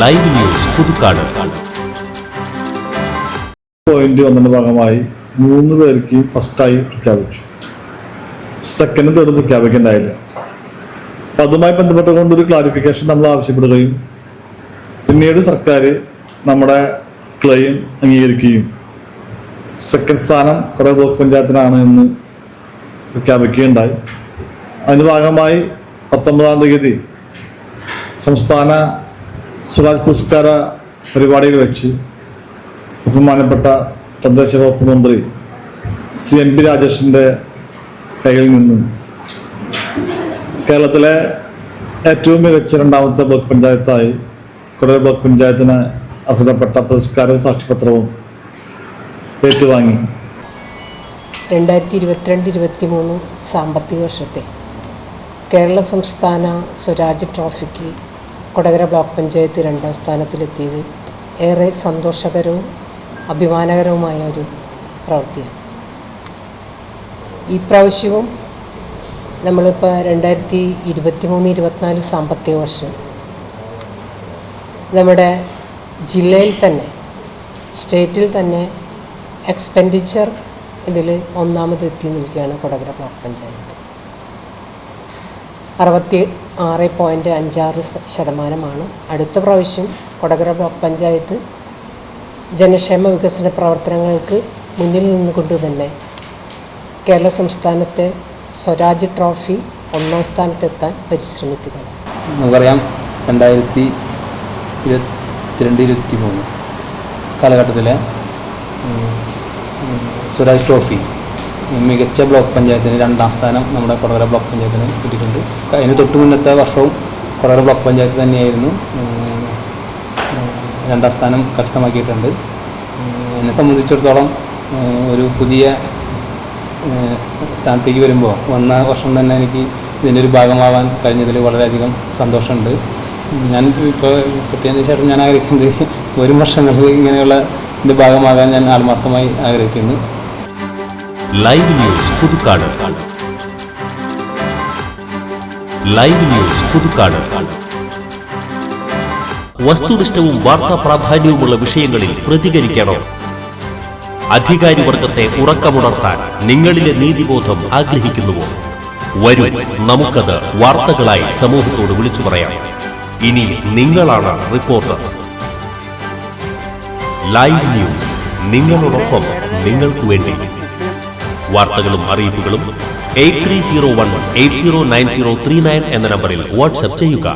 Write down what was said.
Live news Puthukkad. Point വന്നതിന്റെ ഭാഗമായി 3 പേർക്ക് ഫസ്റ്റായി പ്രഖ്യാപിച്ചു. സെക്കൻഡ് തേർഡ് പ്രഖ്യാപിക്കേണ്ടായില്ല. അപ്പം അതുമായി ബന്ധപ്പെട്ടുകൊണ്ട് ഒരു ക്ലാരിഫിക്കേഷൻ നമ്മൾ ആവശ്യപ്പെടുകയും പിന്നീട് സർക്കാർ നമ്മുടെ ക്ലെയിം അംഗീകരിക്കുകയും സെക്കൻഡ് സ്ഥാനം കുറേ ബ്ലോക്ക് പഞ്ചായത്തിനാണ് എന്ന് പ്രഖ്യാപിക്കുകയുണ്ടായി. അതിൻ്റെ ഭാഗമായി 19-ാം തീയതി സംസ്ഥാന സ്വരാജ് പുരസ്കാര പരിപാടിയിൽ വെച്ച് ബഹുമാനപ്പെട്ട തദ്ദേശ വകുപ്പ് മന്ത്രി ശ്രീ MP രാജേഷിൻ്റെ കയ്യിൽ നിന്ന് കേരളത്തിലെ ഏറ്റവും മികച്ച 2ാമത്തെ ബ്ലോക്ക് പഞ്ചായത്തായി കൊടകര ബ്ലോക്ക് പഞ്ചായത്തിന് അർഹതപ്പെട്ട പുരസ്കാരവും സാക്ഷ്യപത്രവും ഏറ്റുവാങ്ങി. 2022-23 സാമ്പത്തിക വർഷത്തെ കേരള സംസ്ഥാന സ്വരാജ് ട്രോഫിക്ക് കൊടകര ബ്ലോക്ക് പഞ്ചായത്ത് 2ാം സ്ഥാനത്തിലെത്തിയത് ഏറെ സന്തോഷകരവും അഭിമാനകരവുമായ ഒരു പ്രവൃത്തിയാണ്. ഈ പ്രാവശ്യവും നമ്മളിപ്പോൾ 2023-24 സാമ്പത്തിക വർഷം നമ്മുടെ ജില്ലയിൽ തന്നെ സ്റ്റേറ്റിൽ തന്നെ എക്സ്പെൻഡിച്ചർ ഇതിൽ 1ാമതെത്തി നിൽക്കുകയാണ് കൊടകര ബ്ലോക്ക് പഞ്ചായത്ത്. 66.56% അടുത്ത പ്രാവശ്യം കൊടകര ബ്ലോക്ക് പഞ്ചായത്ത് ജനക്ഷേമ വികസന പ്രവർത്തനങ്ങൾക്ക് മുന്നിൽ നിന്നുകൊണ്ട് തന്നെ കേരള സംസ്ഥാനത്തെ സ്വരാജ് ട്രോഫി 1ാം സ്ഥാനത്തെത്താൻ പരിശ്രമിക്കുന്നത്. നമുക്കറിയാം 2022-23 കാലഘട്ടത്തിലെ സ്വരാജ് ട്രോഫി മികച്ച ബ്ലോക്ക് പഞ്ചായത്തിന് 2ാം സ്ഥാനം നമ്മുടെ കൊടകര ബ്ലോക്ക് പഞ്ചായത്തിന് കിട്ടിയിട്ടുണ്ട്. അതിന് തൊട്ട് മുന്നത്തെ വർഷവും കൊടകര ബ്ലോക്ക് പഞ്ചായത്ത് തന്നെയായിരുന്നു 2ാം സ്ഥാനം കരസ്ഥമാക്കിയിട്ടുണ്ട്. എന്നെ സംബന്ധിച്ചിടത്തോളം ഒരു പുതിയ സ്ഥാനത്തേക്ക് വരുമ്പോൾ വന്ന വർഷം തന്നെ എനിക്ക് ഇതിൻ്റെ ഒരു ഭാഗമാവാൻ കഴിഞ്ഞതിൽ വളരെയധികം സന്തോഷമുണ്ട്. ഞാൻ ഇപ്പോൾ കിട്ടിയതിന് ശേഷം ഞാൻ ആഗ്രഹിക്കുന്നത് വരും വർഷങ്ങളിൽ ഇങ്ങനെയുള്ള ഇതിൻ്റെ ഭാഗമാകാൻ ഞാൻ ആത്മാർത്ഥമായി ആഗ്രഹിക്കുന്നു. Live news Puthukkad. Live news Puthukkad. വസ്തുനിഷ്ഠവും വാർത്താ പ്രാധാന്യവുമുള്ള വിഷയങ്ങളിൽ പ്രതികരിക്കണം. അധികാരിവർഗത്തെ ഉറക്കമുണർത്താൻ നിങ്ങളിലെ നീതിബോധം ആഗ്രഹിക്കുന്നുവോ? വരൂ, നമുക്കത് വാർത്തകളായി സമൂഹത്തോട് വിളിച്ചു പറയാം. ഇനി നിങ്ങളാണ് റിപ്പോർട്ടർ. ലൈവ് ന്യൂസ്, നിങ്ങളോടൊപ്പം, നിങ്ങൾക്ക് വേണ്ടി. വാർത്തകളും അറിയിപ്പുകളും 8301809039 എന്ന നമ്പറിൽ വാട്സ്ആപ്പ് ചെയ്യുക.